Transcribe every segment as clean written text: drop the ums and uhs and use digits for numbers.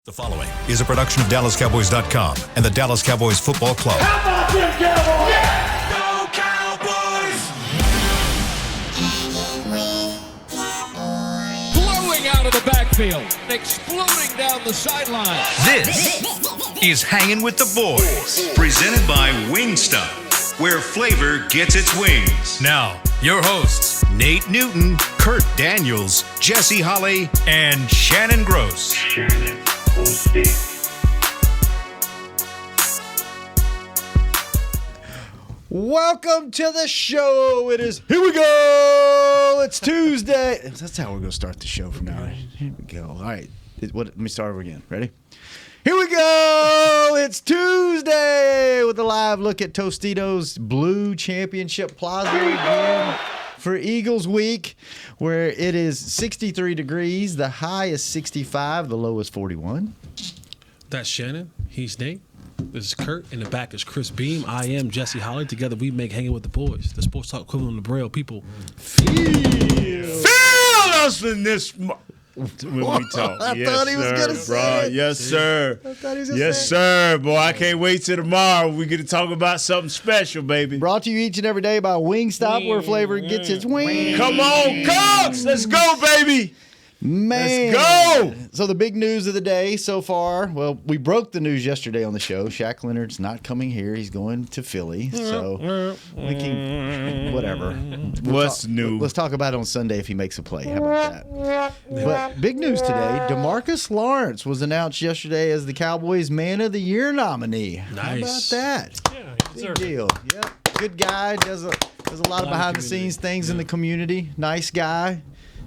The following is a production of DallasCowboys.com and the Dallas Cowboys Football Club. How about them Cowboys? Yeah! Go Cowboys! Blowing out of the backfield, exploding down the sideline. This is Hangin' with the Boys, presented by Wingstop, where flavor gets its wings. Now, your hosts, Nate Newton, Kurt Daniels, Jesse Holley, and Shannon Gross. Welcome to the show. It is, here we go. It's Tuesday. That's how we're going to start the show from now on. Here we go. All right. Let me start over again. Ready? Here we go. It's Tuesday with a live look at Tostitos Blue Championship Plaza again for Eagles Week, where it is 63 degrees. The high is 65. The low is 41. That's Shannon. He's Nate. This is Kurt. In the back is Chris Beam. I am Jesse Holley. Together we make Hanging with the Boys, the sports talk equivalent of Braille. People Feel us in this when we talk. I thought he was going to say it. Yes, sir. I thought he was gonna Yes, say it. sir. Boy, I can't wait till tomorrow. We get to talk about something special, baby. Brought to you each and every day by Wingstop, where flavor gets its wings. Come on, Cox. Let's go, baby. Man. Let's go. So the big news of the day so far, well, we broke the news yesterday on the show. Shaq Leonard's not coming here. He's going to Philly. So we can, whatever. What's new? Let's talk about it on Sunday if he makes a play. How about that? But big news today, Demarcus Lawrence was announced yesterday as the Cowboys Man of the Year nominee. Nice. How about that? Yeah, Big deal. Yep. Good guy. Does a lot of behind the scenes things in the community. Nice guy.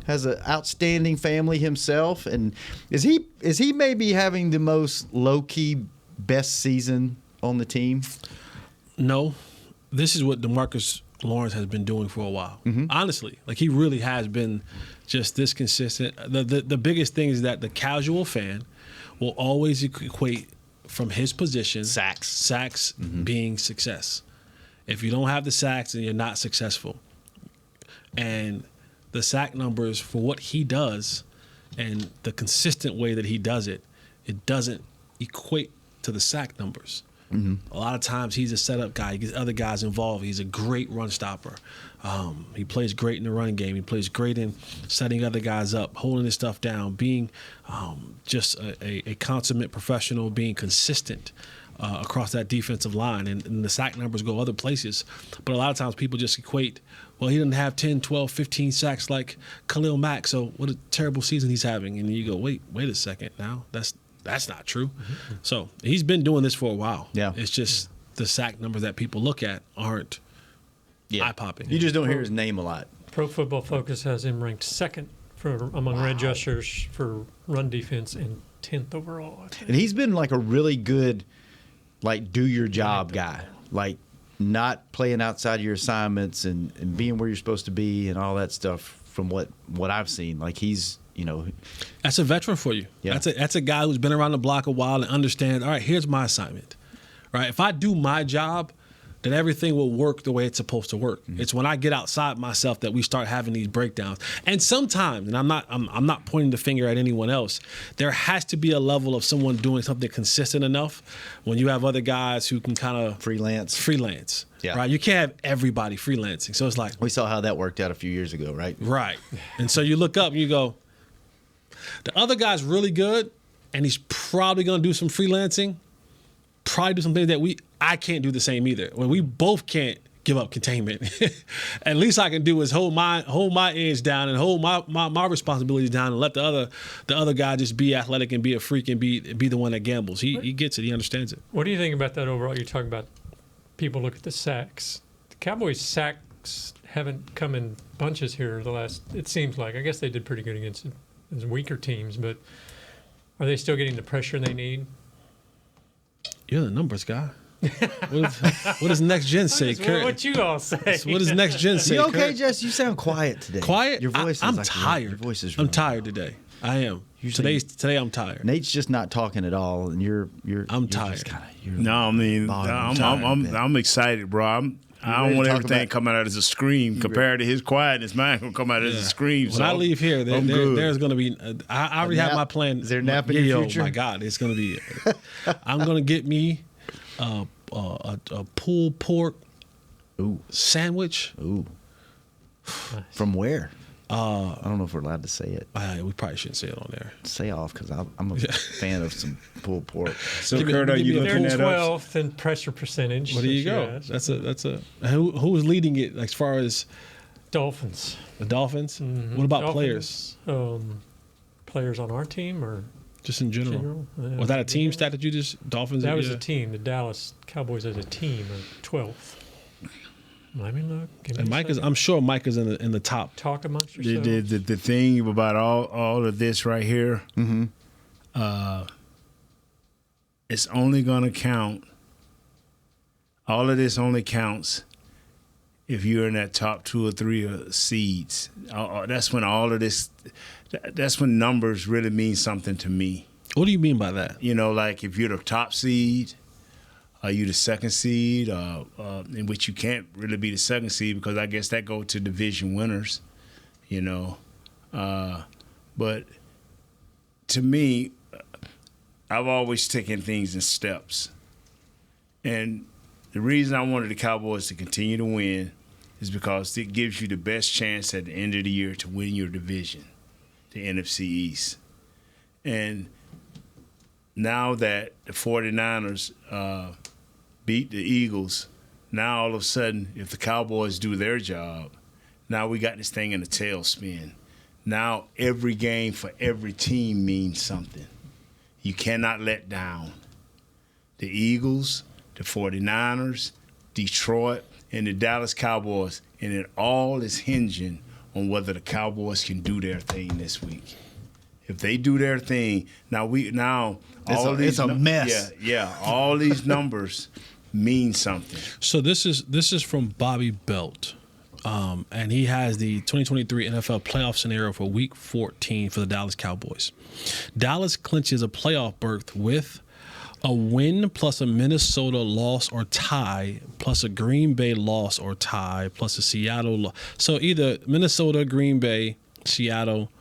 Has an outstanding family himself, and is he maybe having the most low-key best season on the team? No, this is what Demarcus Lawrence has been doing for a while. Mm-hmm. Honestly, like he really has been just this consistent. The biggest thing is that the casual fan will always equate from his position sacks being success. If you don't have the sacks, then you're not successful. And the sack numbers for what he does and the consistent way that he does it, it doesn't equate to the sack numbers. Mm-hmm. A lot of times he's a setup guy. He gets other guys involved. He's a great run stopper. He plays great in the running game. He plays great in setting other guys up, holding his stuff down, being just a consummate professional, being consistent across that defensive line. And the sack numbers go other places. But a lot of times people just equate, well, he didn't have 10, 12, 15 sacks like Khalil Mack, so what a terrible season he's having. And you go, wait a second now. That's not true. Mm-hmm. So he's been doing this for a while. Yeah. It's just the sack numbers that people look at aren't eye-popping. You just don't hear his name a lot. Pro Football Focus has him ranked second among red rushers for run defense and 10th overall, I think. And he's been like a really good, like, do your job guy. Like, not playing outside your assignments and being where you're supposed to be and all that stuff from what I've seen. Like, he's, That's a veteran for you. Yeah. That's a guy who's been around the block a while and understands, all right, here's my assignment. Right? If I do my job, then everything will work the way it's supposed to work. Mm-hmm. It's when I get outside myself that we start having these breakdowns. And sometimes, and I'm not pointing the finger at anyone else, there has to be a level of someone doing something consistent enough when you have other guys who can kind of freelance. Yeah. Right? You can't have everybody freelancing. So it's like, we saw how that worked out a few years ago, right? Right. And so you look up and you go, the other guy's really good, and he's probably going to do some freelancing, probably do some things that I can't do the same either. When we both can't give up containment, at least I can do is hold my edge down and hold my responsibilities down and let the other guy just be athletic and be a freak and be the one that gambles. He gets it. He understands it. What do you think about that overall? You're talking about people look at the sacks. The Cowboys' sacks haven't come in bunches here it seems like. I guess they did pretty good against weaker teams, but are they still getting the pressure they need? You're the numbers guy. What does next gen say, Kurt? What you all say? What does next gen say? You okay, Kurt? Jess? You sound quiet today. Quiet? Your voice I'm is tired. Your voice is I'm tired today. I am. Today I'm tired. Nate's just not talking at all, and you're I'm tired. Just kinda, No, I mean, I'm excited, bro. I don't want everything coming out as a scream compared to his quietness. Mine gonna come out as a scream. When I leave here, there's gonna be. I already have my plan. Is there a nap in your future? Oh my God, it's gonna be. I'm gonna get me a pulled pork sandwich. Ooh. From where? I don't know if we're allowed to say it. We probably shouldn't say it on there. Say off, because I'm a fan of some pulled pork. So, Kurt, are you looking They're at 12th in pressure percentage. Well, there you go. That's a. Who's leading it as far as Dolphins? the Dolphins? Mm-hmm. What about players? Players on our team or Just in general? Was that a team stat that you just Dolphins? That was a team. The Dallas Cowboys as a team are 12th. Let me look. And I'm sure Mike is in the top. Talk amongst yourselves. the thing about all of this right here, it's only going to count. All of this only counts if you're in that top 2 or 3 seeds. That's when all of this. That's when numbers really mean something to me. What do you mean by that? You know, like if you're the top seed. Are you the second seed, in which you can't really be the second seed because I guess that go to division winners, you know. But to me, I've always taken things in steps. And the reason I wanted the Cowboys to continue to win is because it gives you the best chance at the end of the year to win your division, the NFC East. And now that the 49ers beat the Eagles, now all of a sudden, if the Cowboys do their job, now we got this thing in a tailspin. Now every game for every team means something. You cannot let down. The Eagles, the 49ers, Detroit, and the Dallas Cowboys, and it all is hinging on whether the Cowboys can do their thing this week. If they do their thing, it's a mess. Yeah, all these numbers mean something. So this is from Bobby Belt, and he has the 2023 NFL playoff scenario for Week 14 for the Dallas Cowboys. Dallas clinches a playoff berth with a win plus a Minnesota loss or tie plus a Green Bay loss or tie plus a Seattle loss. So either Minnesota, Green Bay, Seattle,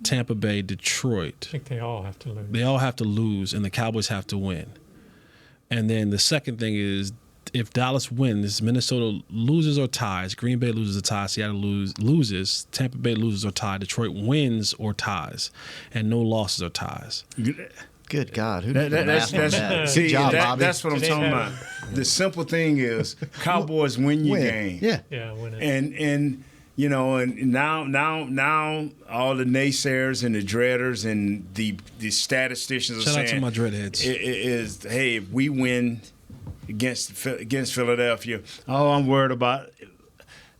Tampa Bay, Detroit. I think they all have to lose. They all have to lose, and the Cowboys have to win. And then the second thing is, if Dallas wins, Minnesota loses or ties, Green Bay loses or ties, Seattle loses, Tampa Bay loses or ties, Detroit wins or ties, and no losses or ties. Good God. Who That's Good job, Bobby. That's what I'm talking about. The simple thing is, Cowboys win your game. Yeah, win it. And you know, and now all the naysayers and the dreaders and the statisticians are saying, saying, shout out to my dreadheads. Hey, if we win against Philadelphia, I'm worried about.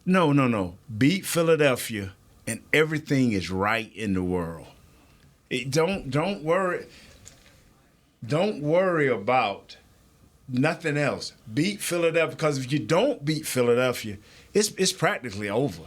No. Beat Philadelphia, and everything is right in the world. Don't worry. Don't worry about nothing else. Beat Philadelphia, because if you don't beat Philadelphia, it's practically over.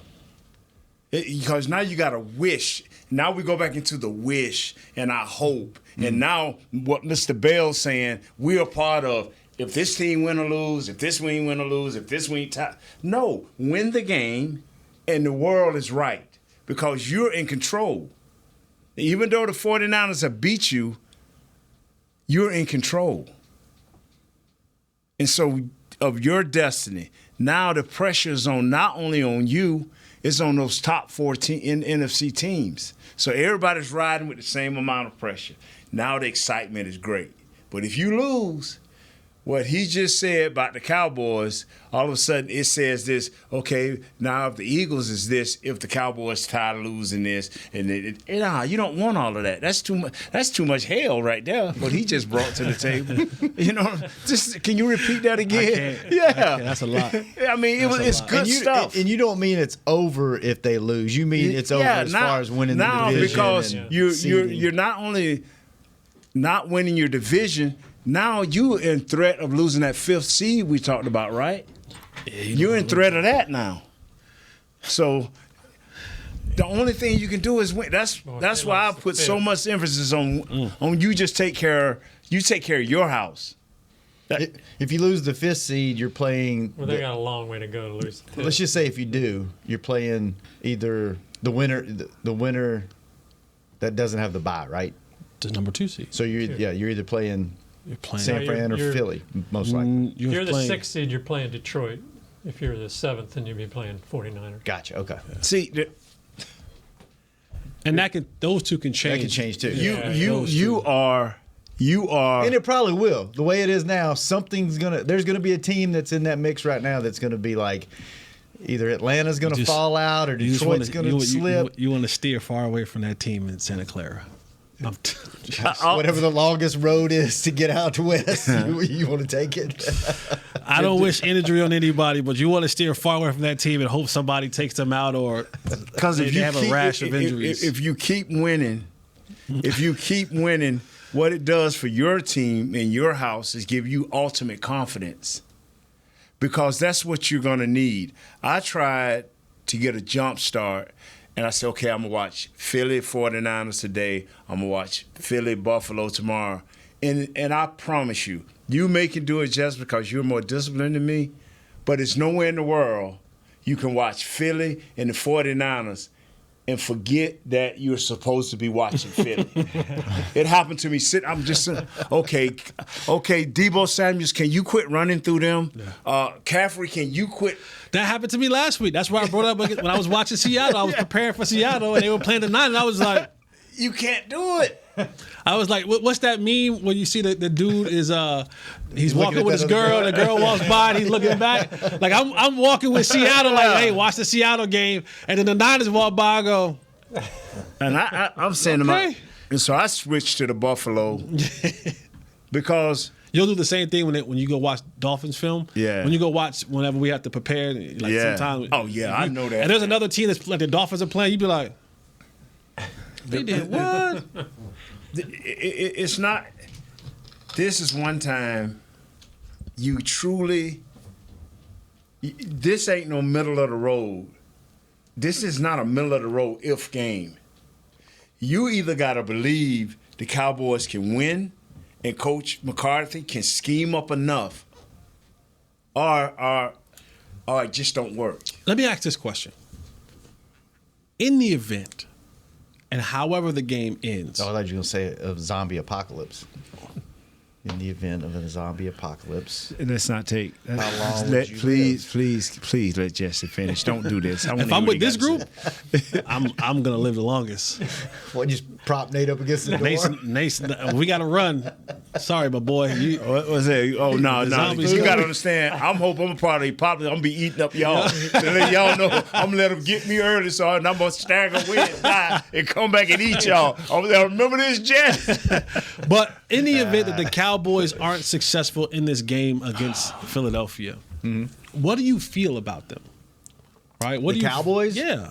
Because now you got to wish. Now we go back into the wish and our hope. And now what Mr. Bell's saying, we are part of, if this team win or lose, if this team win or lose, if this win tie. No, win the game and the world is right because you're in control. Even though the 49ers have beat you, you're in control. And so of your destiny, now the pressure is on not only on you, it's on those top 14 NFC teams. So everybody's riding with the same amount of pressure. Now the excitement is great. But if you lose, what he just said about the Cowboys, all of a sudden it says this, okay, now if the Eagles is this, if the Cowboys tired of losing this, and you don't want all of that. That's too much hell right there, what he just brought to the table. You know, just can you repeat that again? Yeah. That's a lot. I mean, it's good stuff. And you don't mean it's over if they lose. You mean it's over as far as winning the division. Because you're not only not winning your division, now you're in threat of losing that 5th seed we talked about, right? Yeah, you're in threat of that now. So the only thing you can do is win. That's why I put so much emphasis on you just take care of your house. If you lose the 5th seed, you're playing. Well, they got a long way to go to lose. Let's just say if you do, you're playing either the winner that doesn't have the bye, right? The number 2 seed. So you're either playing San Fran or Philly, most likely. If you're the 6th seed, you're playing Detroit. If you're the 7th, then you'd be playing 49ers. Gotcha. Okay. See, and those two can change. That can change too. you are. And it probably will. The way it is now, there's gonna be a team that's in that mix right now that's gonna be like either Atlanta's gonna fall out or Detroit's gonna slip. You want to steer far away from that team in Santa Clara. Whatever the longest road is to get out to West, you want to take it. I don't wish injury on anybody, but you want to steer far away from that team and hope somebody takes them out, or because if you have a rash of injuries. If you keep winning, what it does for your team in your house is give you ultimate confidence, because that's what you're going to need. I tried to get a jump start, and I said, okay, I'm going to watch Philly 49ers today. I'm going to watch Philly Buffalo tomorrow. And I promise you, you may can do it just because you're more disciplined than me, but it's nowhere in the world you can watch Philly and the 49ers and forget that you're supposed to be watching Philly. It happened to me. I'm just saying, okay, Deebo Samuels, can you quit running through them? Caffrey, can you quit? That happened to me last week. That's why I brought up when I was watching Seattle. I was preparing for Seattle, and they were playing the Niners. And I was like, you can't do it. I was like, what's that meme when you see the dude is he's walking with his girl, and the girl walks by and he's looking back? Like I'm walking with Seattle, like, hey, watch the Seattle game, and then the Niners walk by, I go, and I'm saying to my, and so I switched to the Buffalo because you'll do the same thing when you go watch Dolphins film. Yeah. When you go watch whenever we have to prepare, like sometimes. Oh yeah, I know that. And there's another team that's like the Dolphins are playing, you'd be like, they did what? It's not. This is one time you truly. This ain't no middle of the road. This is not a middle of the road if game. You either got to believe the Cowboys can win and Coach McCarthy can scheme up enough, or it just don't work. Let me ask this question. In the event, and however the game ends. I thought you were going to say a zombie apocalypse. In the event of a zombie apocalypse. Let's not take. How long would you Please let Jesse finish. Don't do this. If I'm with this group, I'm gonna live the longest. What, just prop Nate up against the door? Nason, we gotta run. Sorry, my boy. What was that? Oh no. You gotta understand. I'm hoping I'm part of I'm gonna be eating up y'all. To let y'all know, I'm gonna let them get me early, and I'm gonna stagger away and die and come back and eat y'all. Remember this, Jess? But in the event that the Cowboys aren't successful in this game against Philadelphia, what do you feel about them? Right? What the do you, Cowboys? Yeah.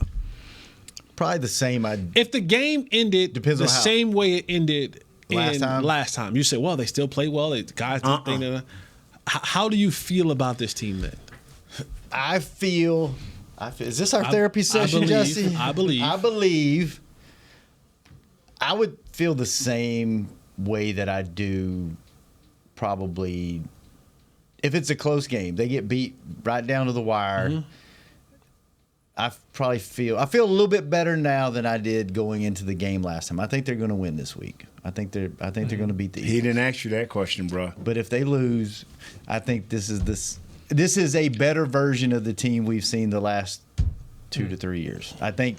Probably the same. If the game ended the same way it ended last time, you say, well, they still play well. The guys did things. How do you feel about this team then? I feel. Is this our therapy session, Jesse? I believe. I would feel the same way that I do probably if it's a close game. They get beat right down to the wire. I feel a little bit better now than I did going into the game last time. I think they're going to win this week. I think they're going to beat the Eagles. He didn't ask you that question, bro. But if they lose, I think this is a better version of the team we've seen the last 2 to 3 years. I think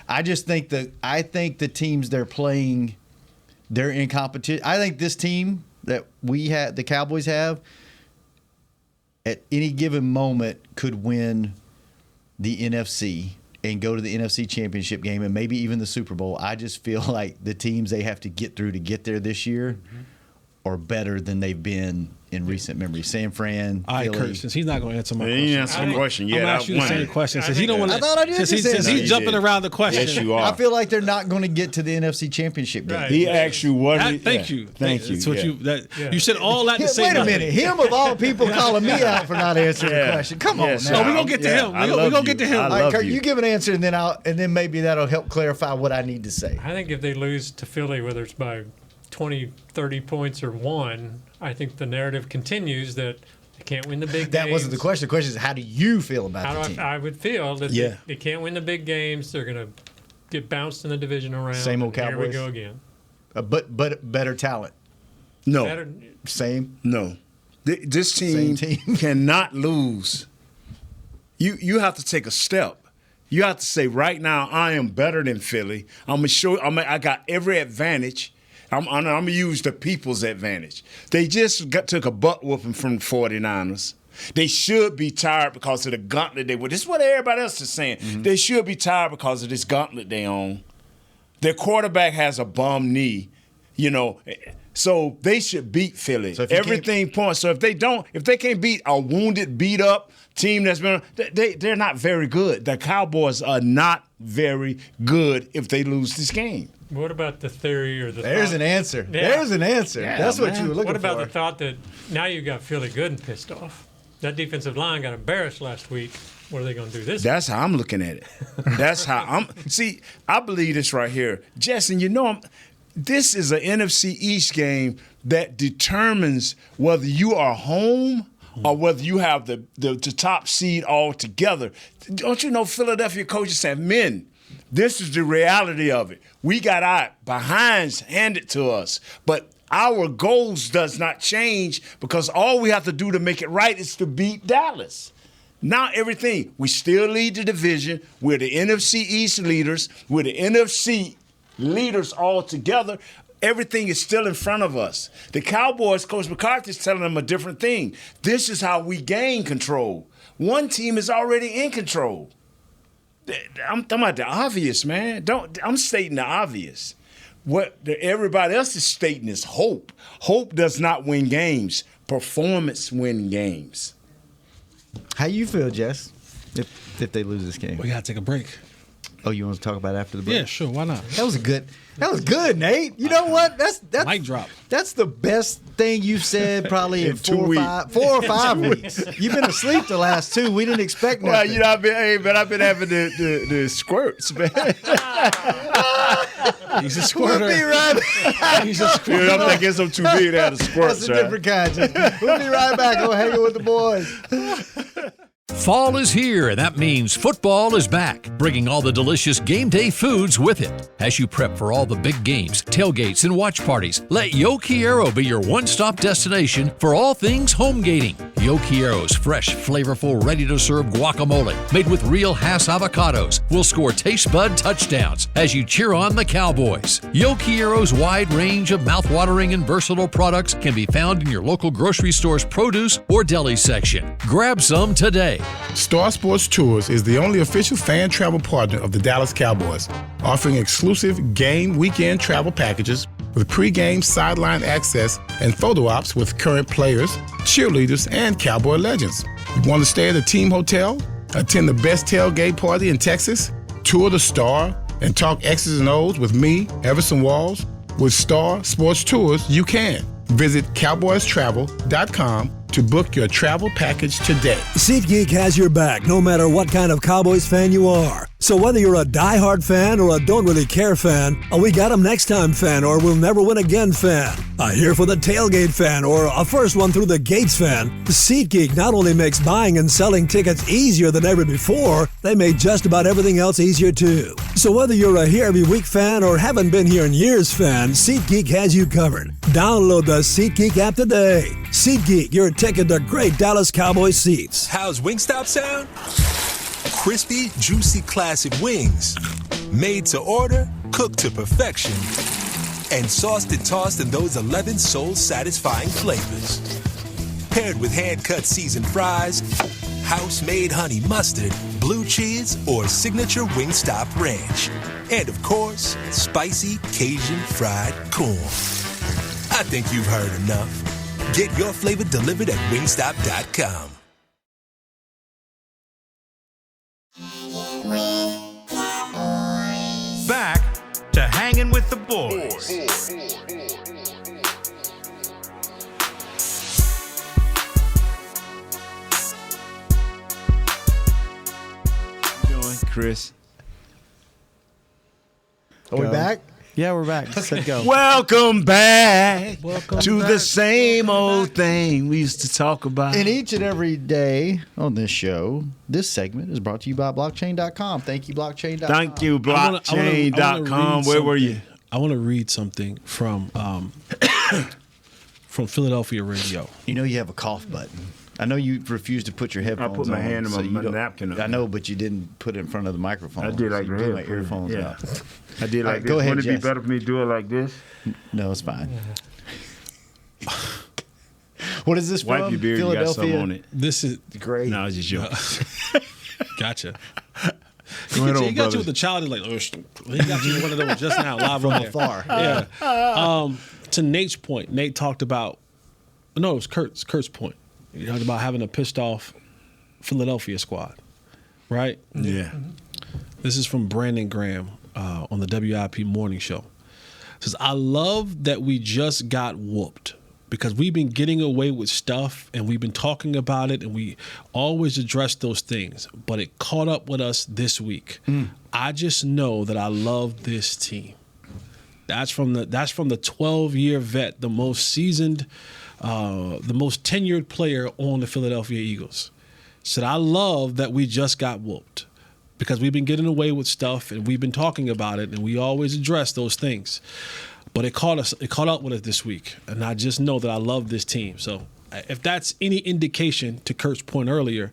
the teams they're playing, they're in competition. I think this team that the Cowboys have, at any given moment could win the NFC and go to the NFC Championship game and maybe even the Super Bowl. I just feel like the teams they have to get through to get there this year are better than they've been in recent memory. San Fran, all right, Philly. Kurt, since he's not going to answer my He question. didn't answer the question. I'm going to ask you the same question. Since he don't want to. I thought I did. Since he's jumping around the question. Yes, you are. I feel like they're not going to get to the NFC Championship game. Right. He asked you what. Thank you. Thank you. That's what Yeah. you said all that to say Wait a nothing. minute. Him of all people calling me out for not answering the Yeah. question. Come Yes, on sir. now. No, we're going to get to him. We're going to get to him. I All right, love Kurt, you. you give an answer, and then maybe that'll help clarify what I need to say. I think if they lose to Philly, whether it's by 20, 30 points or won, I think the narrative continues that they can't win the big games. That wasn't the question. The question is, how do you feel about the team? I would feel that they can't win the big games. They're going to get bounced in the divisional round. Same old Cowboys. Here we go again. But better talent. No. Same? No. This team cannot lose. You have to take a step. You have to say, right now, I am better than Philly. I got every advantage. I'm going to use the people's advantage. They just took a butt whooping from the 49ers. They should be tired because of the gauntlet they were. This is what everybody else is saying. Mm-hmm. They should be tired because of this gauntlet they own. Their quarterback has a bum knee, so they should beat Philly. So everything points. So if they can't beat a wounded, beat up team that's been, they're not very good. The Cowboys are not very good if they lose this game. What about the theory or the There's thought? an answer. Yeah. There's an answer. Yeah, that's what you were looking for. What about the thought that now you got Philly good and pissed off? That defensive line got embarrassed last week. What are they going to do this week? That's how I'm looking at it. That's how I'm. See, I believe this right here. Justin, this is an NFC East game that determines whether you are home or whether you have the top seed altogether. Don't you know Philadelphia coaches said, men, this is the reality of it. We got our behinds handed to us, but our goals does not change because all we have to do to make it right is to beat Dallas. Now everything, we still lead the division. We're the NFC East leaders. We're the NFC leaders all together. Everything is still in front of us. The Cowboys, Coach McCarthy is telling them a different thing. This is how we gain control. One team is already in control. I'm talking about the obvious, man. I'm stating the obvious. What everybody else is stating is hope. Hope does not win games. Performance wins games. How you feel, Jess, if they lose this game? We got to take a break. Oh, you want to talk about it after the break? Yeah, sure. Why not? That was good, Nate. You know what? That's mic drop. That's the best thing you've said probably in 4 or 5 weeks. You've been asleep the last 2. We didn't expect nothing. Well, I've been having the squirts, man. He's a squirter. We'll be right back. He's a squirter. I guess I'm too big to have the squirts. That's a different kind. We'll be right back. Go hang with the boys. Fall is here, and that means football is back, bringing all the delicious game day foods with it. As you prep for all the big games, tailgates, and watch parties, let Yo Quiero be your one-stop destination for all things home gating. Yo Quiero's fresh, flavorful, ready-to-serve guacamole, made with real Hass avocados, will score taste bud touchdowns as you cheer on the Cowboys. Yo Quiero's wide range of mouth-watering and versatile products can be found in your local grocery store's produce or deli section. Grab some today. Star Sports Tours is the only official fan travel partner of the Dallas Cowboys, offering exclusive game weekend travel packages with pre-game sideline access and photo ops with current players, cheerleaders, and Cowboy legends. You want to stay at a team hotel, attend the best tailgate party in Texas, tour the Star, and talk X's and O's with me, Everson Walls? With Star Sports Tours, you can. Visit cowboystravel.com to book your travel package today. SeatGeek has your back no matter what kind of Cowboys fan you are. So whether you're a diehard fan or a don't really care fan, a we got 'em next time fan or we'll never win again fan, a here for the tailgate fan or a first one through the gates fan, SeatGeek not only makes buying and selling tickets easier than ever before, they made just about everything else easier too. So whether you're a here every week fan or haven't been here in years fan, SeatGeek has you covered. Download the SeatGeek app today. SeatGeek, your ticket to great Dallas Cowboys seats. How's Wingstop sound? Crispy, juicy, classic wings. Made to order, cooked to perfection. And sauced and tossed in those 11 soul-satisfying flavors. Paired with hand-cut seasoned fries, house-made honey mustard, blue cheese, or signature Wingstop ranch. And of course, spicy Cajun fried corn. I think you've heard enough. Get your flavor delivered at wingstop.com. Back to Hangin' with the Boys. Chris. Are we back? Yeah, we're back. Set go. Welcome back to the same old thing we used to talk about. And each and every day on this show, this segment is brought to you by blockchain.com. Thank you, blockchain.com. Thank you, blockchain.com. Where were you? I want to read something from Philadelphia radio. You know you have a cough button. I know you refused to put your headphones on. I put my hand in so my napkin. I know, but you didn't put it in front of the microphone. I did like so this. my earphones out. I did like this. Go ahead, Wouldn't it be Jess. better for me to do it like this? No, it's fine. What is this from? Wipe your beard. You got something on it. This is great. No, it's just joking. Gotcha. Go ahead He got you with the child. Like, he got you with one of those just now, live From on there. afar. Yeah. To Nate's point, Nate talked about. No, it was Kurt's point. He talked about having a pissed off Philadelphia squad, right? Yeah. This is from Brandon Graham on the WIP morning show. It says, I love that we just got whooped because we've been getting away with stuff and we've been talking about it and we always address those things, but it caught up with us this week. I just know that I love this team. That's from the 12-year vet, the most seasoned, the most tenured player on the Philadelphia Eagles. Said, I love that we just got whooped because we've been getting away with stuff and we've been talking about it and we always address those things. But it caught up with us this week. And I just know that I love this team. So if that's any indication to Kurt's point earlier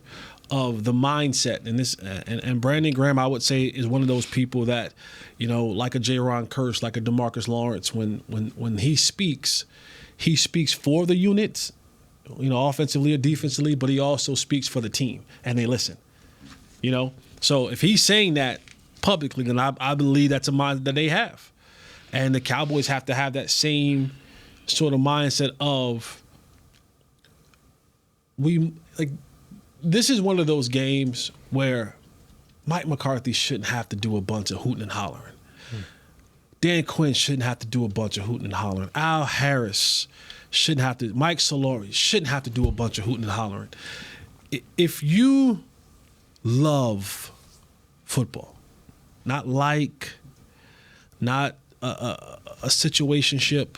of the mindset and this and Brandon Graham, I would say, is one of those people that, you know, like a J-Ron Curse, like a Demarcus Lawrence, when he speaks for the units, you know, offensively or defensively, but he also speaks for the team and they listen. You know? So if he's saying that publicly, then I believe that's a mind that they have. And the Cowboys have to have that same sort of mindset of this is one of those games where Mike McCarthy shouldn't have to do a bunch of hooting and hollering. Dan Quinn shouldn't have to do a bunch of hooting and hollering. Al Harris shouldn't have to. Mike Solari shouldn't have to do a bunch of hooting and hollering. If you love football, not a situationship.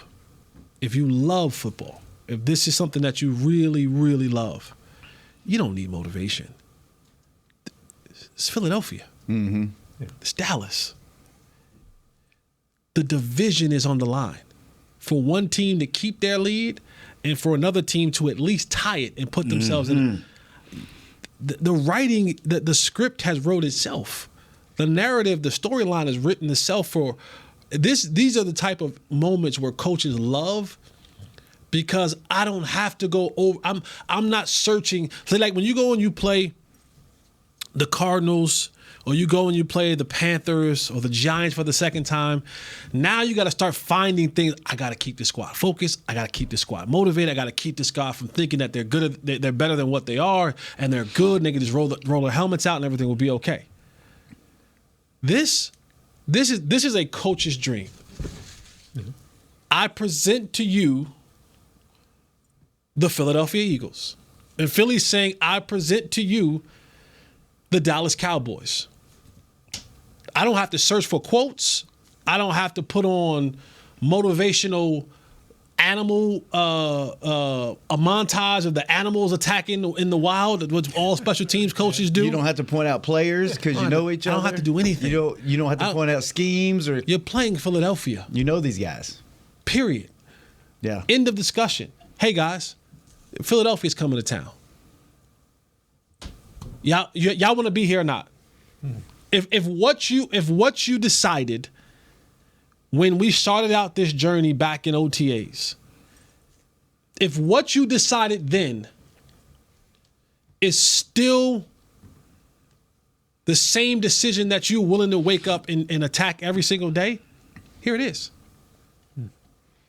If you love football, if this is something that you really, really love, you don't need motivation. It's Philadelphia. Mm-hmm. It's Dallas. The division is on the line for one team to keep their lead and for another team to at least tie it and put themselves in it. The writing, the script has wrote itself. The narrative, the storyline has written itself for this. These are the type of moments where coaches love because I don't have to go over. I'm not searching. So like when you go and you play the Cardinals or you go and you play the Panthers or the Giants for the second time, now you got to start finding things. I got to keep this squad focused. I got to keep this squad motivated. I got to keep this squad from thinking that they're good, they're better than what they are, and they're good, and they can just roll their helmets out and everything will be okay. This is a coach's dream. Mm-hmm. I present to you the Philadelphia Eagles. And Philly's saying, I present to you the Dallas Cowboys. I don't have to search for quotes. I don't have to put on motivational animal, a montage of the animals attacking in the wild, what all special teams coaches do. You don't have to point out players because you know each other. I don't have to do anything. You don't have to point out schemes or. You're playing Philadelphia. You know these guys. Period. Yeah. End of discussion. Hey guys, Philadelphia's coming to town. Y'all want to be here or not? If what you decided when we started out this journey back in OTAs, if what you decided then is still the same decision that you're willing to wake up and attack every single day, here it is.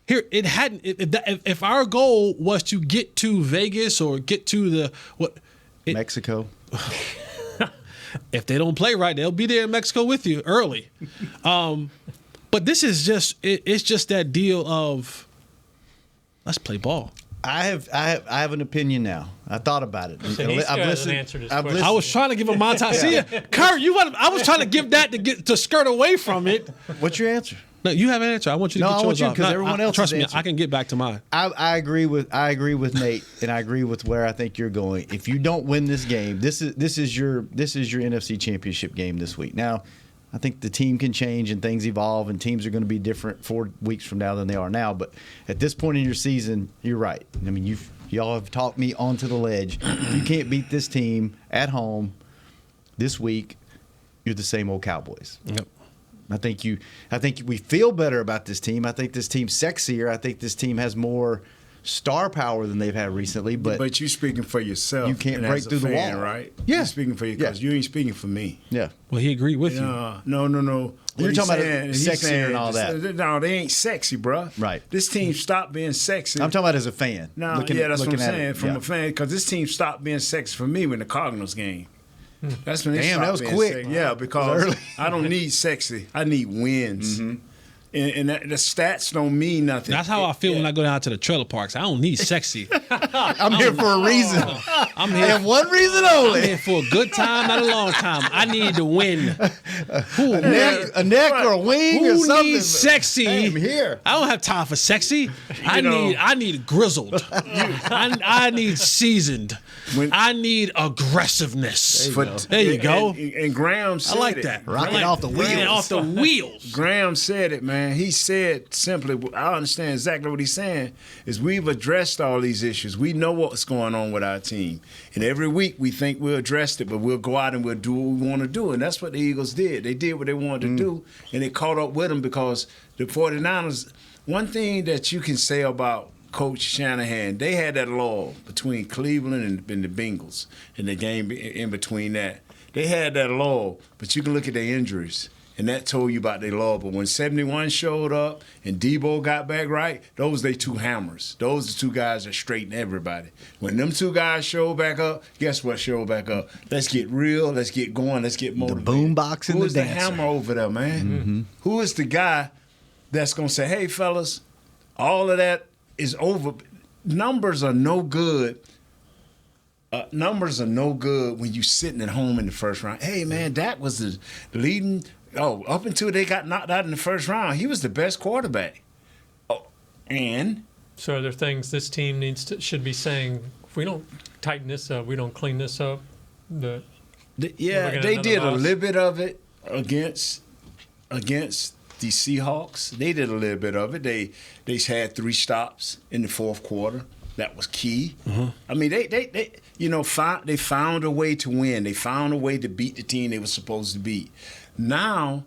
Here it hadn't. If our goal was to get to Vegas or get to Mexico. If they don't play right, they'll be there in Mexico with you early. But this is it's just that deal of let's play ball. I have an opinion now. I thought about it. So I've listened. I was trying to give a montage. See, Kurt, I was trying to give that to skirt away from it. What's your answer? No, you have an answer. I want you to No, get I want yours you off. because everyone else. Trust me, I can get back to mine. I agree with Nate, and I agree with where I think you're going. If you don't win this game, this is your NFC Championship game this week. Now, I think the team can change and things evolve, and teams are going to be different 4 weeks from now than they are now. But at this point in your season, you're right. I mean, y'all have talked me onto the ledge. If you can't beat this team at home this week, you're the same old Cowboys. Yep. I think we feel better about this team. I think this team's sexier. I think this team has more star power than they've had recently. But you're speaking for yourself. You can't and break as a through the fan, wall, right? Yeah, You're speaking for you because you ain't speaking for me. Yeah. Well, he agreed with you. No. You're talking about sexier and all that. No, they ain't sexy, bro. Right. This team stopped being sexy. I'm talking about as a fan. No, that's what I'm saying. From a fan, because this team stopped being sexy for me when the Cardinals game. That's when they Damn, stopped that was being quick. sexy. Yeah, because I don't need sexy. I need wins. Mm-hmm. And the stats don't mean nothing. That's how I feel when I go down to the trailer parks. I don't need sexy. I'm here for a reason. I'm here. And one reason I'm only. here for a good time, not a long time. I need to win. A neck or a wing or Who something. needs sexy? Hey, I'm here. I don't have time for sexy. I need grizzled. I need seasoned. I need aggressiveness. There you go. And Graham said I like it. that. Rocking off the wheels. Off the wheels. Graham said it, man. He said simply, I understand exactly what he's saying, is we've addressed all these issues. We know what's going on with our team. And every week we think we'll address it, but we'll go out and we'll do what we want to do. And that's what the Eagles did. They did what they wanted to do, and it caught up with them because the 49ers, one thing that you can say about Coach Shanahan, they had that lull between Cleveland and the Bengals in the game in between that. They had that lull, but you can look at their injuries, and that told you about their lull. But when 71 showed up and Debo got back right, those they two hammers. Those are two guys that straighten everybody. When them two guys show back up, guess what showed back up? Let's get real, let's get going, let's get motivated. The boombox and Who's the the dancer. hammer over there, man? Mm-hmm. Who is the guy that's going to say, hey, fellas, all of that is over. Numbers are no good. Numbers are no good when you sitting at home in the first round. Hey, man, Dak was the leading. Up until they got knocked out in the first round, he was the best quarterback. And So are there things this team should be saying, if we don't tighten this up, we don't clean this up? they did a little bit of it against the Seahawks. They did a little bit of it. They had 3 stops in the fourth quarter. That was key. Mm-hmm. I mean, they found a way to win. They found a way to beat the team they were supposed to beat. Now,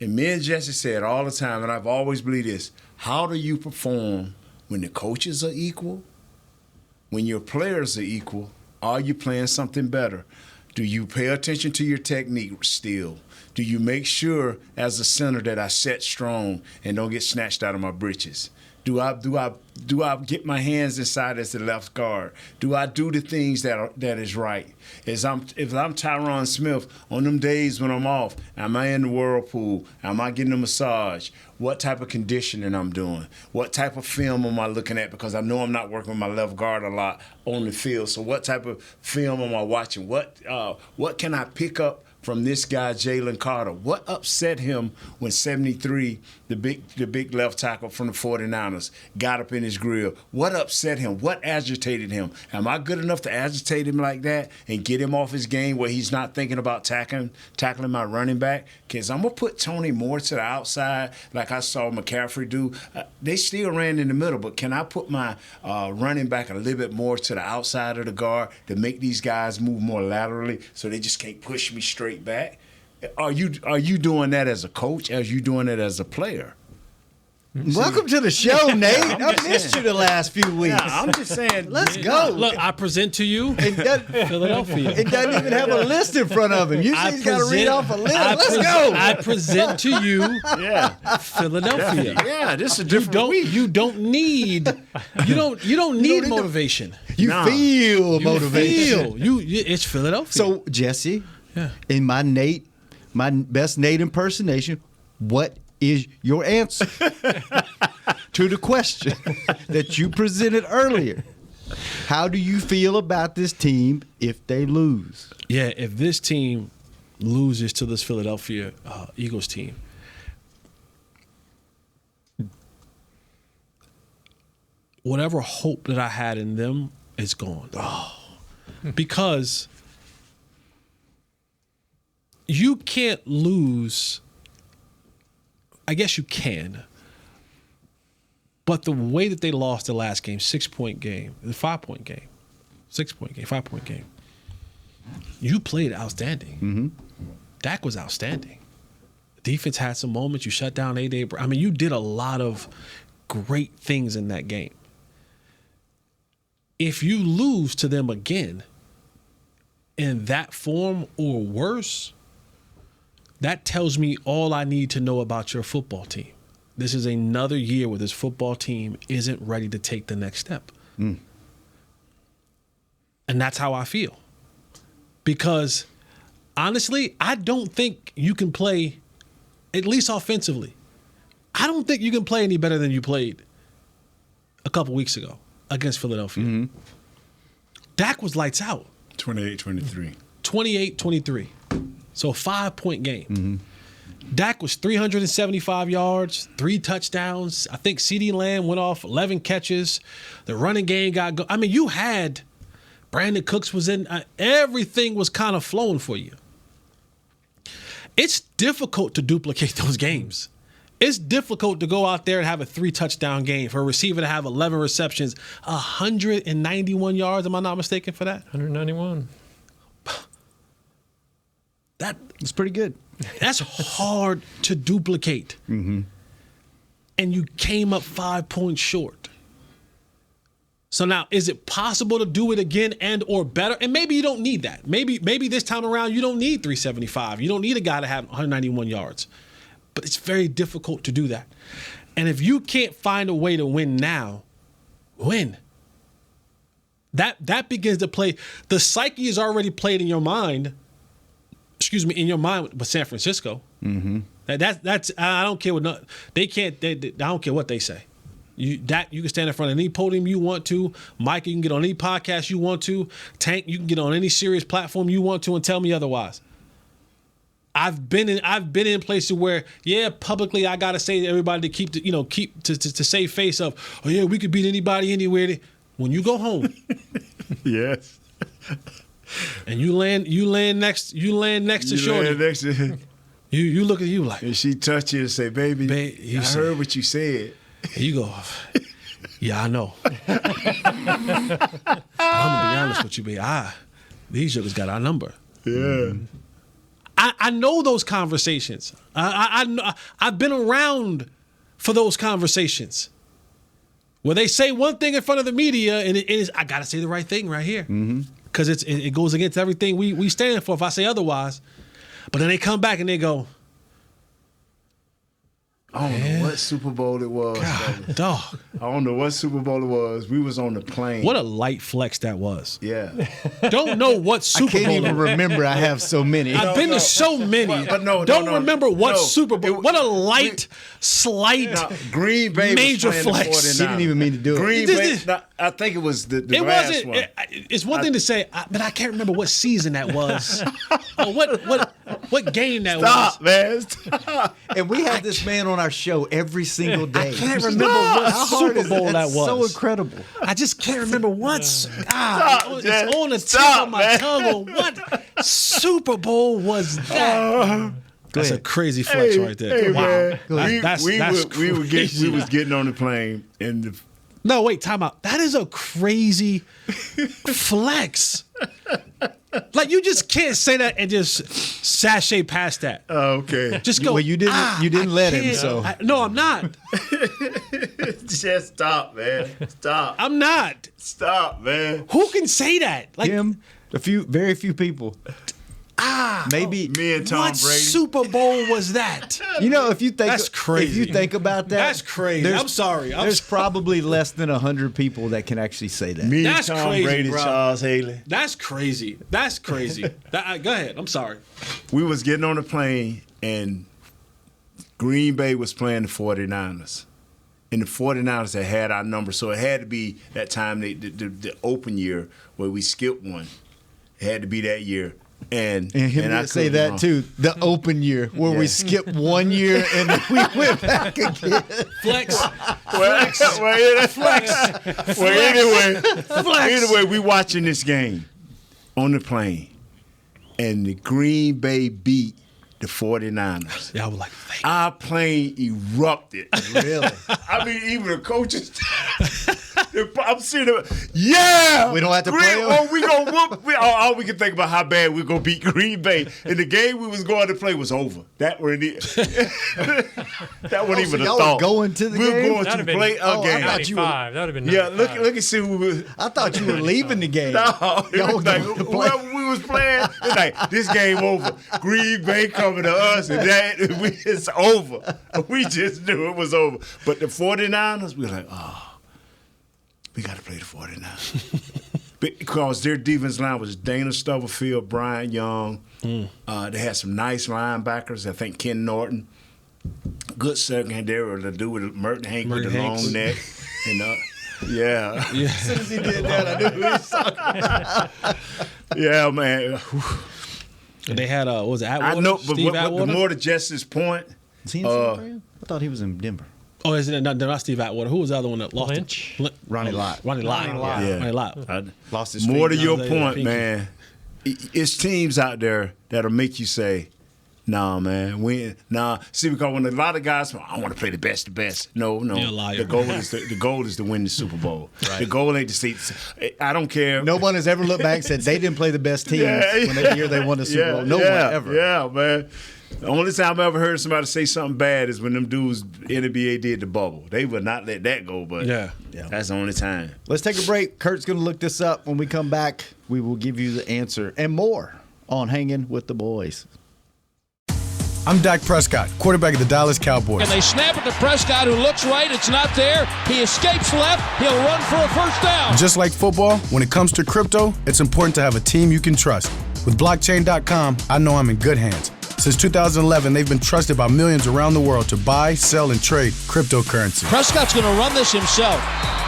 and me and Jesse say it all the time, and I've always believed this: how do you perform when the coaches are equal, when your players are equal? Are you playing something better? Do you pay attention to your technique still? Do you make sure as a center that I set strong and don't get snatched out of my britches? Do I get my hands inside as the left guard? Do I do the things that is right? If I'm Tyron Smith, on them days when I'm off, am I in the whirlpool? Am I getting a massage? What type of conditioning I'm doing? What type of film am I looking at? Because I know I'm not working with my left guard a lot on the field. So what type of film am I watching? What can I pick up from this guy, Jalen Carter? What upset him when 73, the big left tackle from the 49ers, got up in his grill? What upset him? What agitated him? Am I good enough to agitate him like that and get him off his game where he's not thinking about tackling my running back? Because I'm going to put Tony more to the outside like I saw McCaffrey do. They still ran in the middle, but can I put my running back a little bit more to the outside of the guard to make these guys move more laterally so they just can't push me straight back? Are you doing that as a coach? Are you doing it as a player? Welcome to the show, Nate. I've missed you the last few weeks. Yeah, I'm just saying. Let's go. Look, I present to you Philadelphia. It doesn't even have a list in front of him. Usually he's got to read off a list. Let's go. I present to you Philadelphia. Yeah, this is a different week. You don't need need motivation. You feel motivation. It's Philadelphia. So, Jesse, in my best Nate impersonation, what is your answer to the question that you presented earlier? How do you feel about this team if they lose? Yeah, if this team loses to this Philadelphia Eagles team, whatever hope that I had in them is gone. Because you can't lose. I guess you can. But the way that they lost the last game, 6-point game, the 5-point game, 6-point game, 5-point game, you played outstanding. Mm-hmm. Dak was outstanding. Defense had some moments. You shut down A.J. I mean, you did a lot of great things in that game. If you lose to them again in that form or worse, that tells me all I need to know about your football team. This is another year where this football team isn't ready to take the next step. And that's how I feel. Because, honestly, I don't think you can play, at least offensively, I don't think you can play any better than you played a couple weeks ago against Philadelphia. Mm-hmm. Dak was lights out. 28-23. 28-23. So a 5-point game. Mm-hmm. Dak was 375 yards, 3 touchdowns. I think CeeDee Lamb went off 11 catches. The running game got go. I mean, you had Brandon Cooks was in. Everything was kind of flowing for you. It's difficult to duplicate those games. It's difficult to go out there and have a 3-touchdown game, for a receiver to have 11 receptions, 191 yards. Am I not mistaken for that? 191. It's pretty good. That's hard to duplicate. Mm-hmm. And you came up 5 points short. So now, is it possible to do it again and or better? And maybe you don't need that. Maybe this time around you don't need 375. You don't need a guy to have 191 yards. But it's very difficult to do that. And if you can't find a way to win now, win. That begins to play. The psyche is already played in your mind. In your mind with San Francisco. Mm-hmm. That's I don't care what they can't. I don't care what they say. You can stand in front of any podium you want to. Mike, you can get on any podcast you want to. Tank, you can get on any serious platform you want to and tell me otherwise. I've been in places where, publicly I gotta say to everybody to save face of, oh yeah, we could beat anybody anywhere. When you go home, Yes. and you land next to Shorty. You look at you like, And she touch you and say, baby, I heard what you said. and you go, yeah, I know. But I'm gonna be honest with you, baby. These jokers got our number. Yeah. I know those conversations. I've been around for those conversations where they say one thing in front of the media, and it is, I gotta say the right thing right here. Because it goes against everything we stand for if I say otherwise. But then they come back and they go, I don't know what Super Bowl it was. God, dog. I don't know what Super Bowl it was. We was on the plane. What a light flex that was. Yeah. Don't know what Super Bowl. I can't even remember. I have so many. I've been to so many. But no, don't no, remember what no. Super Bowl. What a light, slight, Green Bay major was playing flex. The 49ers. He didn't even mean to do it. Green This- Bay. I think it was the It last wasn't. one. It's one thing to say, but I can't remember what season that was, or what game that Stop, was. man. Stop. And we have this man on our show every single day. I can't remember what How hard Super is Bowl that That's was. so incredible. I just can't remember what's. Jess. It's on the tip Stop, of my man. tongue. What Super Bowl was that? That's a crazy flex right there. Hey, Wow. man. That's We crazy. was getting on the plane and No, wait, time out. That is a crazy flex. Like, you just can't say that and just sashay past that. okay. Just go. Well, you didn't let him, can't." so. No, I'm not. Just stop, man. Stop. I'm not. Stop, man. Who can say that? Like, Him, very few people. Maybe Me and Tom what Brady. Super Bowl was that? if you think That's crazy. If you think about that, That's crazy. there's- I'm sorry. There's probably less than 100 people that can actually say that. Me and That's Tom crazy, Brady, bro. Charles Haley. That's crazy. That's crazy. Go ahead. I'm sorry. We was getting on the plane and Green Bay was playing the 49ers. And the 49ers had our number. So it had to be that time, the open year where we skipped one. It had to be that year. And And I I say could be that wrong. too. The open year where we skipped 1 year and then we went back again. Flex. Anyway, we watching this game on the plane, and the Green Bay beat the 49ers. Yeah, I was like, our plane erupted. Really? I mean, even the coaches. I'm sitting there, yeah. We don't have to play them? Oh, we gonna whoop. All we can think about how bad we're gonna beat Green Bay, and the game we was going to play was over. That wasn't it. That wasn't even a y'all thought. were going to the game? We're going That'd to have play been a game. 95. That would have been 95. Yeah, look and see who we was. I thought you were leaving the game. No, it Y'all was like going to play. whoever we was playing, it's like this game over. Green Bay coming to us, and it's over. We just knew it was over. But the 49ers, we were like, oh. We got to play the 49ers. Because their defense line was Dana Stubblefield, Brian Young. They had some nice linebackers. I think Ken Norton. Good second. They were to do with Merton Hank with the long neck. And, yeah. As soon as he did that, I knew who he was talking about. Yeah, man. they had, what was it, Atwater? I know, but Steve Atwater? more to Justice's point. Is he in San Fran? I thought he was in Denver. Oh, isn't it not Steve Atwater? Who was the other one that lost Lynch? it? Ronnie Lott. Ronnie Lott. Yeah. Ronnie Lott. Lost his More to feet. your Pinky. point, man, it's teams out there that'll make you say, nah, man, See, because when a lot of guys, I want to play the best. No. You're a liar. The goal is to win the Super Bowl. Right. The goal ain't to see. I don't care. No one has ever looked back and said they didn't play the best teams when the year they won the Super Bowl. No one ever. Yeah, man. The only time I ever heard somebody say something bad is when them dudes NBA did the bubble. They would not let that go, but that's the only time. Let's take a break. Kurt's going to look this up. When we come back, we will give you the answer and more on Hanging with the Boys. I'm Dak Prescott, quarterback of the Dallas Cowboys. And they snap it to Prescott, who looks right. It's not there. He escapes left. He'll run for a first down. Just like football, when it comes to crypto, it's important to have a team you can trust. With blockchain.com, I know I'm in good hands. Since 2011, they've been trusted by millions around the world to buy, sell, and trade cryptocurrency. Prescott's going to run this himself.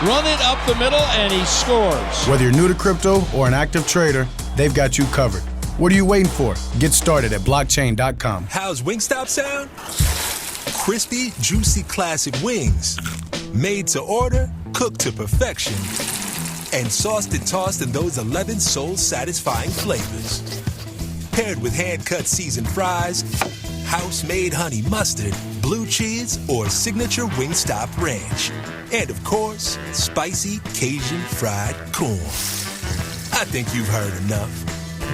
Run it up the middle, and he scores. Whether you're new to crypto or an active trader, they've got you covered. What are you waiting for? Get started at blockchain.com. How's Wingstop sound? Crispy, juicy, classic wings. Made to order, cooked to perfection. And sauced and tossed in those 11 soul-satisfying flavors. Paired with hand-cut seasoned fries, house-made honey mustard, blue cheese, or signature Wingstop ranch. And, of course, spicy Cajun fried corn. I think you've heard enough.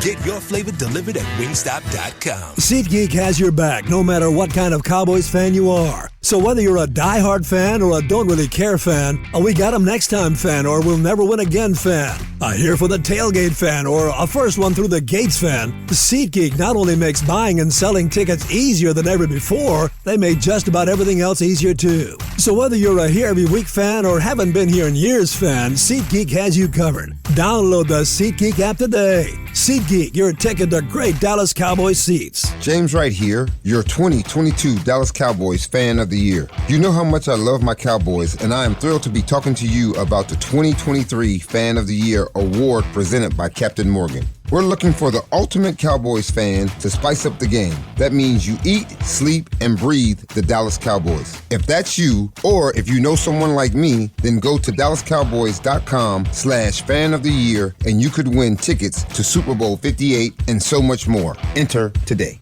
Get your flavor delivered at wingstop.com. SeatGeek has your back no matter what kind of Cowboys fan you are. So whether you're a diehard fan or a don't really care fan, a we got 'em next time fan or we'll never win again fan, a here for the tailgate fan or a first one through the gates fan, SeatGeek not only makes buying and selling tickets easier than ever before, they made just about everything else easier too. So whether you're a here every week fan or haven't been here in years fan, SeatGeek has you covered. Download the SeatGeek app today. SeatGeek, your ticket to great Dallas Cowboys seats. James Wright here, your 2022 Dallas Cowboys Fan of the Year. You know how much I love my Cowboys, and I am thrilled to be talking to you about the 2023 Fan of the Year award presented by Captain Morgan. We're looking for the ultimate Cowboys fan to spice up the game. That means you eat, sleep, and breathe the Dallas Cowboys. If that's you, or if you know someone like me, then go to DallasCowboys.com/fan of the year, and you could win tickets to Super Bowl 58 and so much more. Enter today.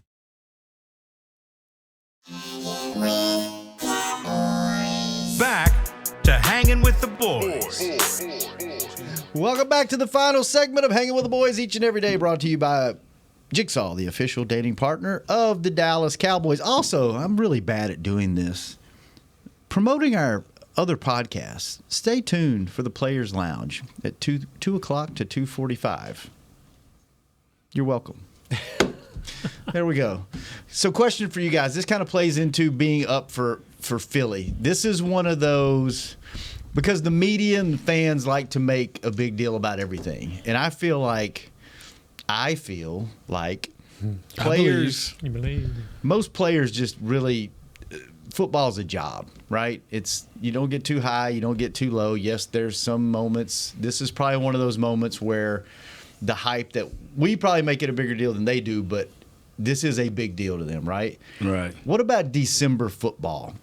Back to Hanging with the Boys. Welcome back to the final segment of Hanging with the Boys each and every day, brought to you by Jigsaw, the official dating partner of the Dallas Cowboys. Also, I'm really bad at doing this. Promoting our other podcasts. Stay tuned for the Players Lounge at 2 o'clock to 2:45. You're welcome. There we go. So question for you guys. This kind of plays into being up for Philly. This is one of those, because the media and fans like to make a big deal about everything. And I feel like players, most players just really, football's a job, right? It's, you don't get too high, you don't get too low. Yes, there's some moments. This is probably one of those moments where the hype that we probably make it a bigger deal than they do, but this is a big deal to them, right? Right. What about December football?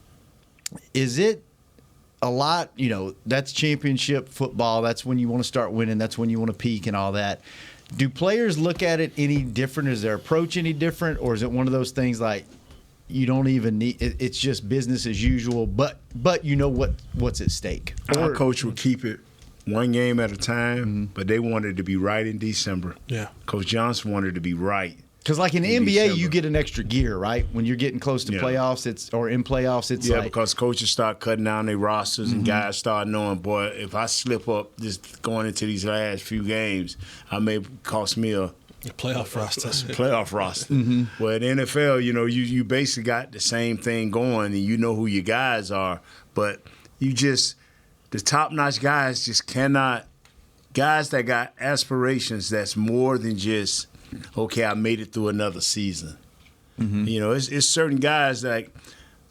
Is it a lot, that's championship football. That's when you want to start winning. That's when you want to peak and all that. Do players look at it any different? Is their approach any different? Or is it one of those things like you don't even need it's just business as usual, but you know what's at stake? Our coach would keep it one game at a time, but they wanted to be right in December. Yeah. Coach Johnson wanted to be right. Because like in the NBA, December. you get an extra gear, right? When you're getting close to playoffs, it's because coaches start cutting down their rosters and guys start knowing, boy, if I slip up just going into these last few games, I may cost me a playoff roster. Playoff roster. Well, in the NFL, you basically got the same thing going, and you know who your guys are, but the top-notch guys just cannot. Guys that got aspirations that's more than just, okay, I made it through another season. It's certain guys that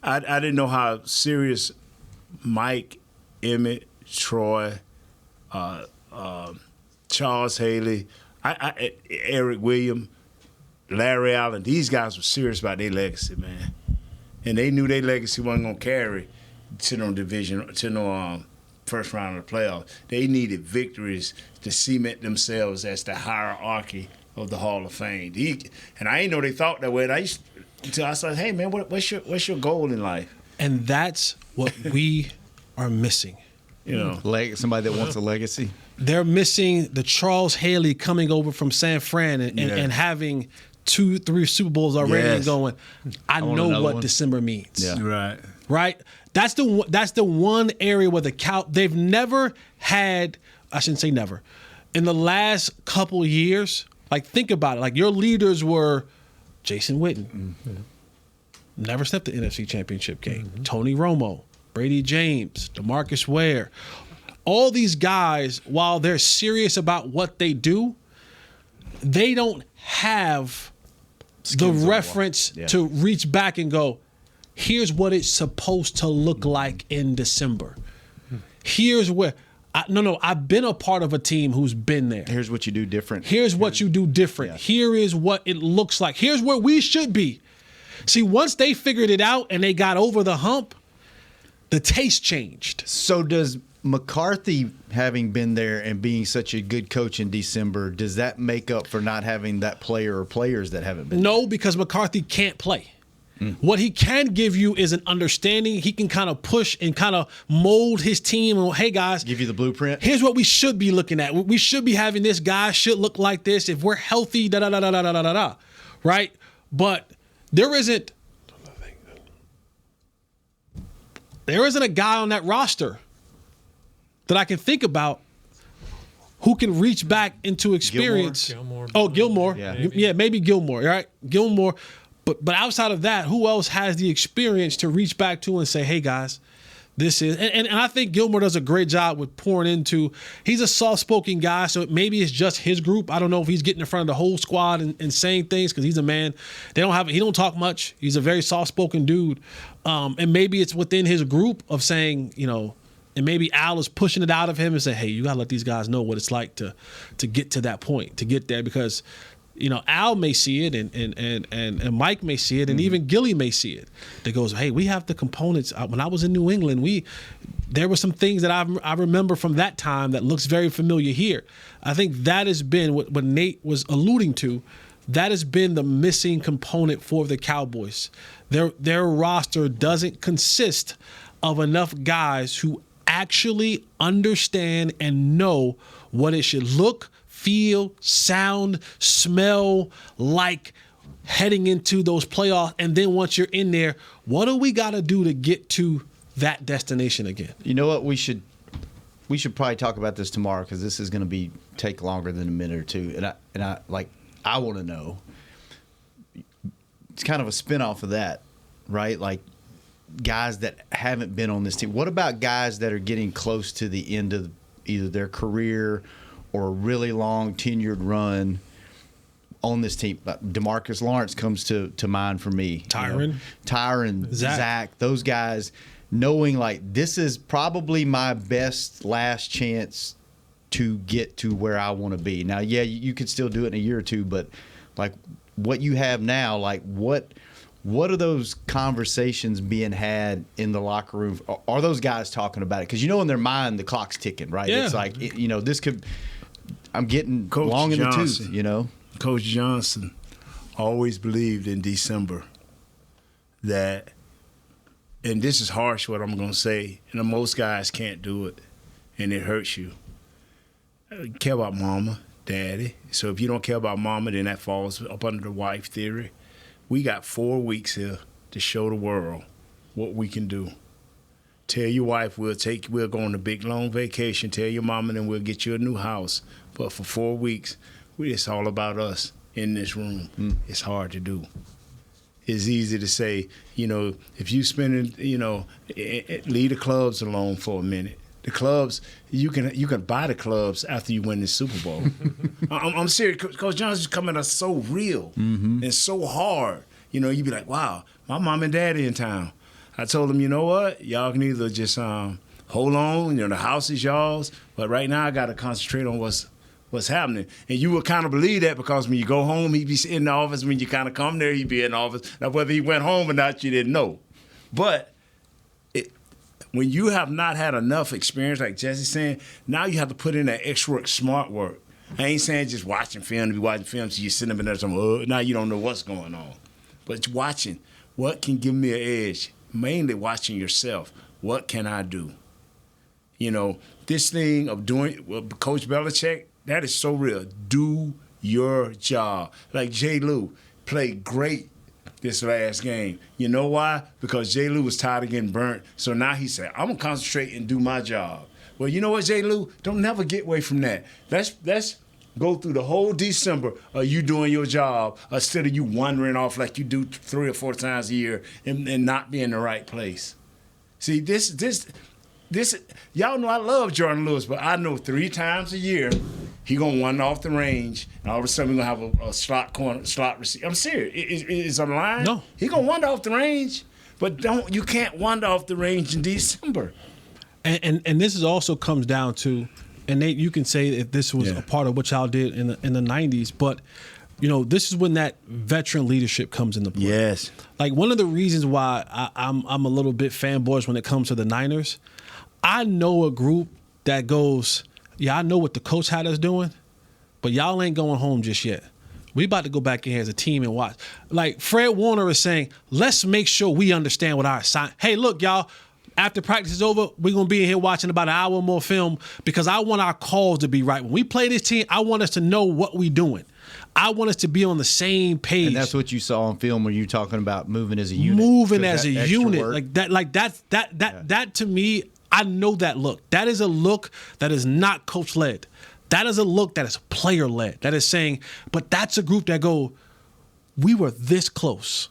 I didn't know how serious Mike, Emmett, Troy, Charles Haley, Eric Williams, Larry Allen, these guys were serious about their legacy, man. And they knew their legacy wasn't going to carry to no first round of the playoffs. They needed victories to cement themselves as the hierarchy of the Hall of Fame. And I didn't know they thought that way. I said, hey, man, what's your goal in life? And that's what we are missing. Somebody that wants a legacy. They're missing the Charles Haley coming over from San Fran and having 2-3 Super Bowls already and going, I know what December means. Yeah. Right? That's the one area where they've never had, I shouldn't say never, in the last couple of years, like think about it, like your leaders were Jason Witten, never stepped the NFC Championship game, Tony Romo, Brady James, DeMarcus Ware. All these guys, while they're serious about what they do, they don't have the reference to reach back and go, here's what it's supposed to look like in December. Here's where I've been a part of a team who's been there. Here's what you do different. Here's what you do different. Yeah. Here is what it looks like. Here's where we should be. See, once they figured it out and they got over the hump, the taste changed. So does McCarthy, having been there and being such a good coach in December, does that make up for not having that player or players that haven't been No, there? Because McCarthy can't play. What he can give you is an understanding. He can kind of push and kind of mold his team. And, hey, guys. Give you the blueprint. Here's what we should be looking at. We should be having this guy should look like this. If we're healthy, da-da-da-da-da-da-da-da. Right? But there isn't a guy on that roster that I can think about who can reach back into experience. Gilmore. Yeah, maybe Gilmore, right? Gilmore. But outside of that, who else has the experience to reach back to and say, hey, guys, this is – and I think Gilmore does a great job with pouring into – he's a soft-spoken guy, so maybe it's just his group. I don't know if he's getting in front of the whole squad and saying things because he's a man. He don't talk much. He's a very soft-spoken dude. And maybe it's within his group of saying, and maybe Al is pushing it out of him and saying, hey, you got to let these guys know what it's like to get to that point, to get there because – Al may see it and Mike may see it and even Gilly may see it. That goes, hey, we have the components. When I was in New England, there were some things that I remember from that time that looks very familiar here. I think that has been what Nate was alluding to. That has been the missing component for the Cowboys. Their roster doesn't consist of enough guys who actually understand and know what it should look, feel, sound, smell like heading into those playoffs. And then once you're in there, what do we got to do to get to that destination again? You know what? We should probably talk about this tomorrow because this is going to take longer than a minute or two. And I want to know. It's kind of a spinoff of that, right? Like guys that haven't been on this team. What about guys that are getting close to the end of either their career or a really long tenured run on this team? Demarcus Lawrence comes to mind for me. Tyron, Zach, those guys, knowing like this is probably my best last chance to get to where I want to be. Now, yeah, you could still do it in a year or two, but like what you have now, like what What are those conversations being had in the locker room? Are those guys talking about it? Because in their mind the clock's ticking, right? Yeah. It's like this could. I'm getting Coach long in Johnson, the tooth. Coach Johnson always believed in December that, and this is harsh what I'm going to say, and most guys can't do it, and it hurts you. Care about mama, daddy. So if you don't care about mama, then that falls up under the wife theory. We got 4 weeks here to show the world what we can do. Tell your wife we'll go on a big long vacation. Tell your mama and we'll get you a new house. But for 4 weeks, it's all about us in this room. It's hard to do. It's easy to say, if you spend leave the clubs alone for a minute. The clubs, you can buy the clubs after you win the Super Bowl. I'm serious. Coach Johnson's coming us so real and so hard. You'd be like, wow, my mom and daddy in town. I told them, you know what? Y'all can either just hold on. The house is y'all's. But right now I got to concentrate on what's happening. And you would kind of believe that because when you go home, he'd be in the office. When you kind of come there, he'd be in the office. Now, whether he went home or not, you didn't know. But when you have not had enough experience, like Jesse's saying, now you have to put in that extra work, smart work. I ain't saying just watching film to be watching film so you're sitting up in there saying, now you don't know what's going on. But watching, what can give me an edge? Mainly watching yourself. What can I do? This thing of doing Coach Belichick, that is so real. Do your job. Like J. Lou played great this last game. You know why? Because J. Lou was tired of getting burnt. So now he said, I'm going to concentrate and do my job. Well, you know what, J. Lou? Don't never get away from that. Let's go through the whole December of you doing your job instead of you wandering off like you do 3 or 4 times a year and not be in the right place. See, this y'all know I love Jordan Lewis, but I know 3 times a year he gonna wander off the range, and all of a sudden we're gonna have a slot receiver. I'm serious. Is on the line? No. He gonna wander off the range, but you can't wander off the range in December. And this is also comes down to, and Nate, you can say if this was a part of what y'all did in the 90s, but this is when that veteran leadership comes into play. Yes. Like one of the reasons why I'm a little bit fanboyish when it comes to the Niners, I know a group that goes, I know what the coach had us doing, but y'all ain't going home just yet. We about to go back in here as a team and watch. Like Fred Warner is saying, let's make sure we understand what our assignment. Hey, look, y'all, after practice is over, we're going to be in here watching about an hour more film because I want our calls to be right. When we play this team, I want us to know what we're doing. I want us to be on the same page. And that's what you saw on film when you were talking about moving as a unit. Moving as a unit. Work. Like that to me, I know that look. That is a look that is not coach-led. That is a look that is player-led. That is saying, but that's a group that go, we were this close.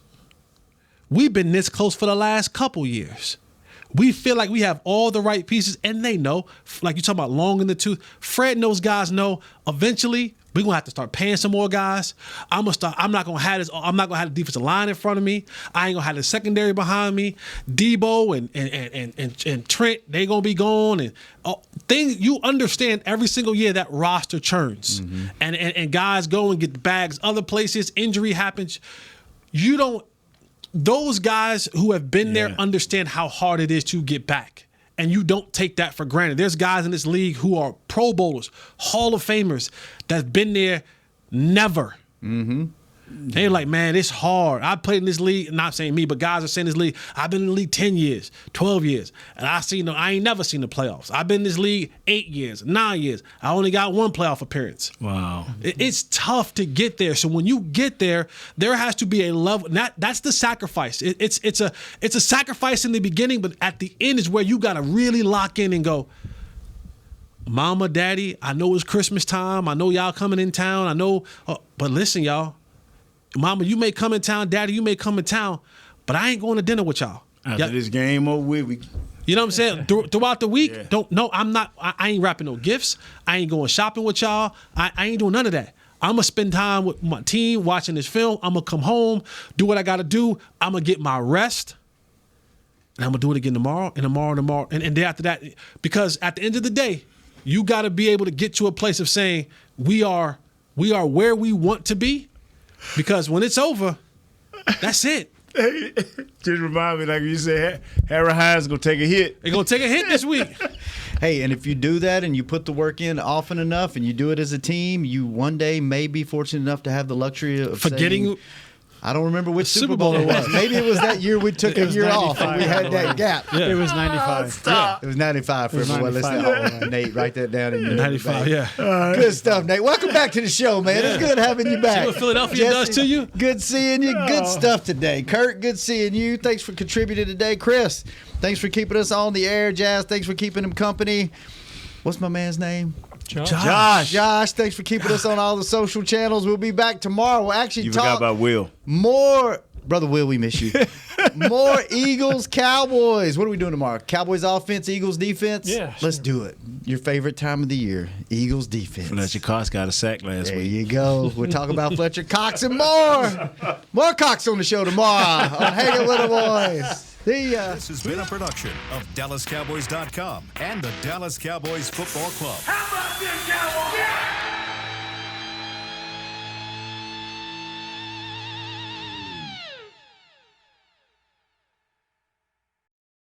We've been this close for the last couple years. We feel like we have all the right pieces, and they know, like you talking about long in the tooth, Fred and those guys know eventually we're gonna have to start paying some more guys. I'm not gonna have the defensive line in front of me. I ain't gonna have the secondary behind me. Debo and Trent, they gonna be gone. And things you understand every single year that roster churns. And guys go and get the bags other places, injury happens. Those guys who have been there understand how hard it is to get back. And you don't take that for granted. There's guys in this league who are Pro Bowlers, Hall of Famers, that's been there never. They're like, man, it's hard. I played in this league, not saying me, but guys are saying this league, I've been in the league 10 years, 12 years, and I ain't never seen the playoffs. I've been in this league 8 years, 9 years. I only got 1 playoff appearance. Wow. It's tough to get there. So when you get there, there has to be a level. That's the sacrifice. It's a sacrifice in the beginning, but at the end is where you got to really lock in and go, Mama, Daddy, I know it's Christmas time. I know y'all coming in town. I know, but listen, y'all. Mama, you may come in town. Daddy, you may come in town, but I ain't going to dinner with y'all. After this game over with, you know what I'm saying? Throughout the week, I'm not. I ain't wrapping no gifts. I ain't going shopping with y'all. I ain't doing none of that. I'm going to spend time with my team watching this film. I'm going to come home, do what I got to do. I'm going to get my rest. And I'm going to do it again tomorrow and tomorrow. And day after that. Because at the end of the day, you got to be able to get to a place of saying, we are where we want to be. Because when it's over, that's it. Hey, just remind me, like you said, Harry Hines going to take a hit. They're going to take a hit this week. Hey, and if you do that and you put the work in often enough and you do it as a team, you one day may be fortunate enough to have the luxury of Forgetting saying, I don't remember which Super Bowl it was. Maybe it was that year we took a year off and we had that gap. Yeah. It was 95. Yeah. It was 95 for everyone listening. Nate, write that down. In your 95, yeah. Good stuff, Nate. Welcome back to the show, man. It's good having you back. See what Philadelphia does to you? Good seeing you. Good stuff today. Kurt, good seeing you. Thanks for contributing today. Chris, thanks for keeping us on the air. Jazz, thanks for keeping him company. What's my man's name? Josh, thanks for keeping us on all the social channels. We'll be back tomorrow. We'll actually forgot about Will. More. Brother Will, we miss you. More Eagles, Cowboys. What are we doing tomorrow? Cowboys offense, Eagles defense? Yeah, Let's do it. Your favorite time of the year, Eagles defense. Fletcher Cox got a sack last There week. you go. We'll talk about Fletcher Cox and more. More Cox on the show tomorrow on Hangin' with the Boys. See ya. This has been a production of DallasCowboys.com and the Dallas Cowboys Football Club. How about this, Cowboys?